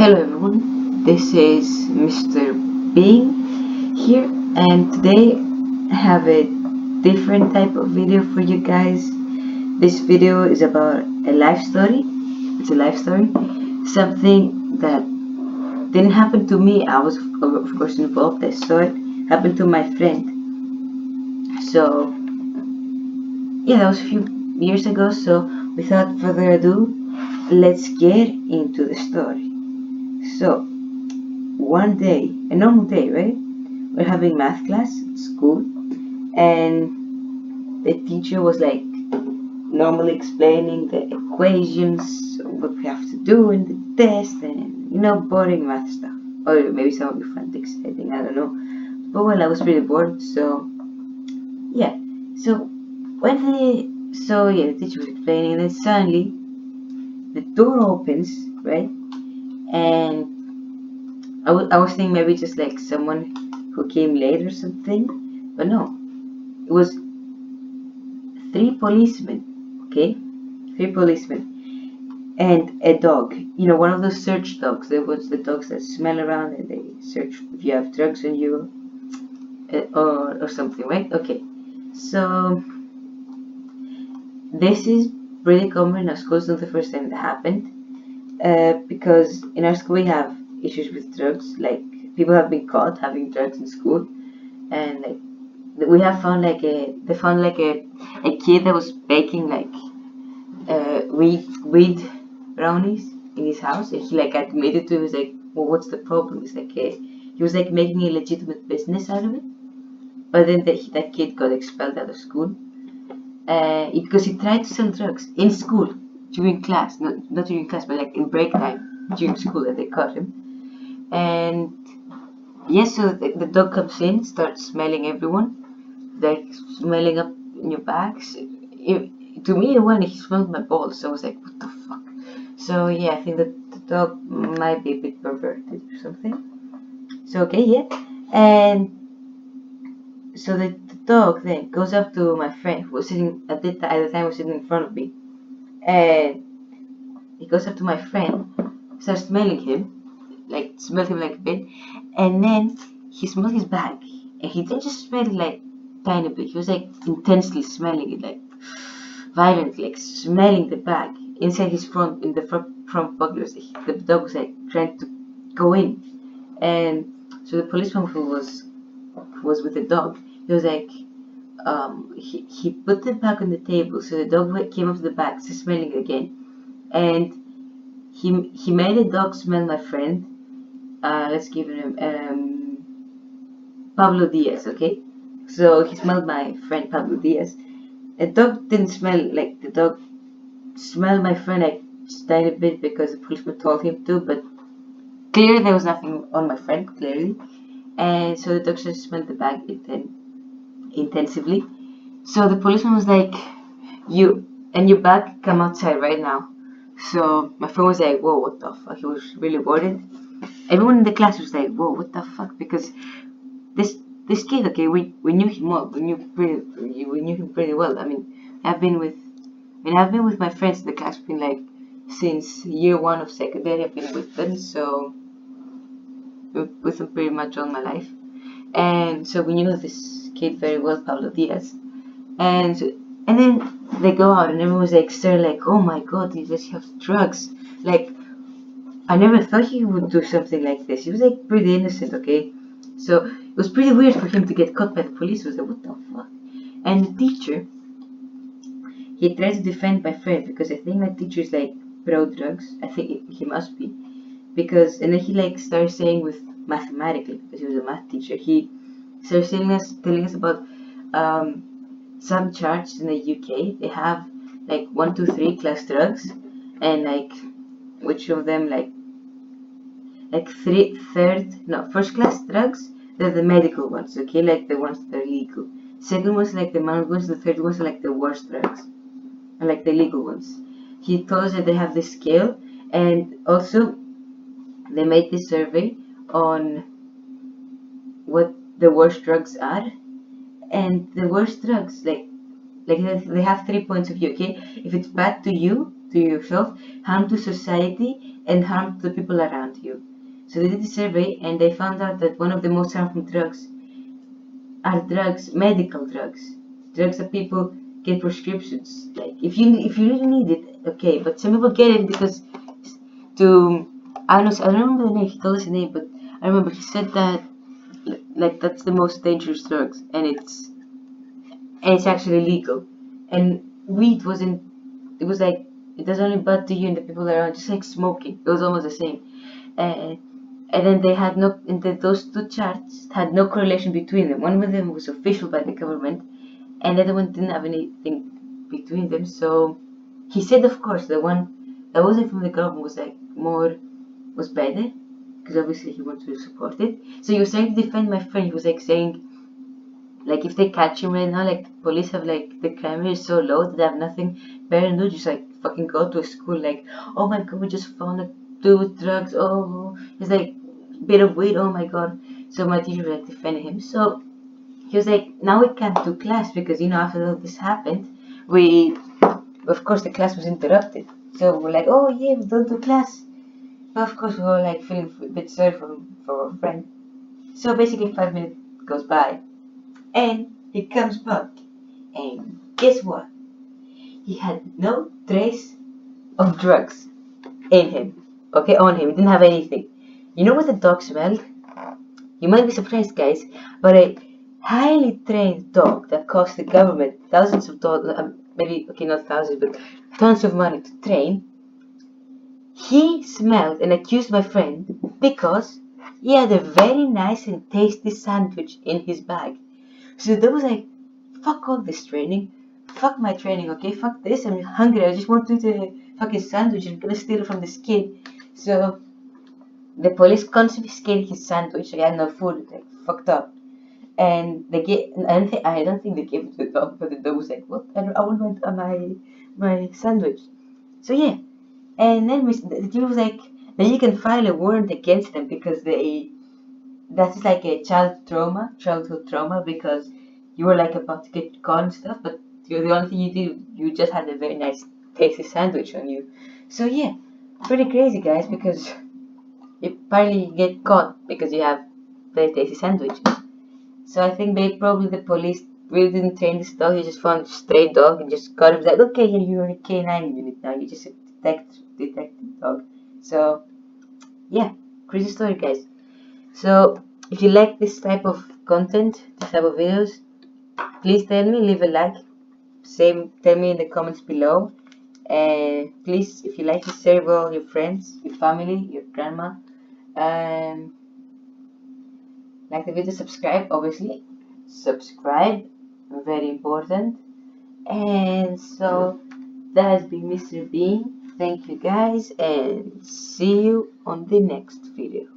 Hello everyone, this is Mr. Being here, and today I have a different type of video for you guys. This video is about a life story. It's a life story, something that didn't happen to me. I was of course involved. I saw it happen to my friend. So yeah, that was a few years ago. So without further ado, let's get into the story. So one day, a normal day, right? We're having math class at school, and the teacher was like normally explaining the equations, what we have to do in the test, and boring math stuff. Or maybe some of you find it exciting, I don't know. But well, I was pretty bored, so yeah. So the teacher was explaining, and then suddenly the door opens, right? And I was thinking maybe just like someone who came late or something, but no, it was three policemen, okay? Three policemen and a dog. One of those search dogs. There was the dogs that smell around and they search if you have drugs on you or something, right? Okay, so this is pretty common in our school. It's not the first time that happened, because in our school we have issues with drugs. Like people have been caught having drugs in school, and like we have found they found a kid that was baking like weed brownies in his house, and he like admitted to it. He was like, well, what's the problem? It's like he was like making a legitimate business out of it, but then that kid got expelled out of school because he tried to sell drugs in school during class, not during class, but like in break time during school, that they caught him. And yes, so the dog comes in, starts smelling everyone, like smelling up in your bags. To me, when he smelled my balls, so I was like, what the fuck? So yeah, I think that the dog might be a bit perverted or something. So okay, yeah, and so the dog then goes up to my friend who was sitting at the time was sitting in front of me, and he goes up to my friend, starts smelling him, like smelled him like a bit, and then he smelled his bag, and he didn't just smell it like tiny bit. He was like intensely smelling it, like violently, like smelling the bag inside his front in the front pocket. The dog was like trying to go in, and so the policeman who was with the dog, he was like, he put the bag on the table, so the dog came up to the bag, smelling it again, and he made the dog smell my friend. Let's give him Pablo Diaz, okay? So he smelled my friend Pablo Diaz. The dog didn't smell like the dog smelled my friend like just a tiny bit because the policeman told him to, but clearly there was nothing on my friend, clearly. And so the dog just smelled the bag intensively. So the policeman was like, you and your bag, come outside right now. So my friend was like, whoa, what the fuck? He was really worried. Everyone in the class was like, whoa, what the fuck? Because this kid, okay, we knew him well. We knew him pretty well. I mean, I've been with my friends in the class. Been like since year one of secondary. I've been with them, so with them pretty much all my life. And so we knew this kid very well, Pablo Diaz. And then they go out, and everyone was like staring, like, oh my god, he does have drugs. Like, I never thought he would do something like this. He was like pretty innocent, okay? So it was pretty weird for him to get caught by the police. He was like, what the fuck? And the teacher, he tried to defend my friend because I think my teacher is like pro drugs. I think he must be. And then he like started saying with mathematically, because he was a math teacher, he started telling us about some charts in the UK. They have like 1, 2, 3 class drugs, and like which of them first class drugs, they're the medical ones, okay, like the ones that are legal. Second ones like the mild ones, the third ones are like the worst drugs, and like the legal ones. He told us that they have this scale, and also they made this survey on what the worst drugs are, and the worst drugs, like they have 3 points of view, okay? If it's bad to you, to yourself, harm to society, and harm to the people around you. So they did a survey and they found out that one of the most harmful drugs are drugs, medical drugs, drugs that people get prescriptions. Like if you really need it, okay. But some people get it because to I don't remember the name. He told us the name, but I remember he said that like that's the most dangerous drugs, and it's actually legal. And weed wasn't. It was like it does only bad to you and the people around, just like smoking. It was almost the same. Uh, and then they had no, and those two charts had no correlation between them. One of them was official by the government, and the other one didn't have anything between them. So he said, of course, the one that wasn't from the government was like was better, because obviously he wanted to support it. So he was trying to defend my friend. He was like saying, like if they catch him right now, like police have like the crime rate is so low that they have nothing better to do, just like fucking go to a school. Like, oh my god, we just found a dude with drugs. Oh, he's like bit of weed. Oh my god. So my teacher was like defending him. So he was like, now we can't do class because after all this happened, we of course the class was interrupted. So we're like, oh yeah, we don't do class. But of course we were like feeling a bit sorry for our friend. So basically 5 minutes goes by and he comes back. And guess what? He had no trace of drugs in him. Okay, on him. He didn't have anything. You know what the dog smelled? You might be surprised, guys, but a highly trained dog that cost the government thousands of dollars, maybe, okay, not thousands, but tons of money to train, he smelled and accused my friend because he had a very nice and tasty sandwich in his bag. So that was like, fuck all this training. Fuck my training, okay? Fuck this. I'm hungry. I just want to eat a fucking sandwich. I'm gonna steal it from this kid. So the police confiscated his sandwich. He had no food. Like, fucked up. And they gave. I don't think they gave it to the dog, but the dog was like, "What? I want my sandwich." So yeah. And then the teacher was like, "Then you can file a warrant against them because that's like a childhood trauma because you were like about to get caught and stuff, but the only thing you did, you just had a very nice tasty sandwich on you." So yeah, pretty crazy, guys, because you probably get caught because you have very tasty sandwiches. So I think probably the police really didn't train this dog. He just found a stray dog and just got him like, okay, yeah, you're a K9 unit now. You're just a detective dog. So yeah, crazy story, guys. So if you like this type of content, this type of videos, please tell me, leave a like, tell me in the comments below. And please, if you like this, share with all your friends, your family, your grandma. Like the video, subscribe, obviously. Subscribe, very important. And so that has been Mr. Bean. Thank you guys, and see you on the next video.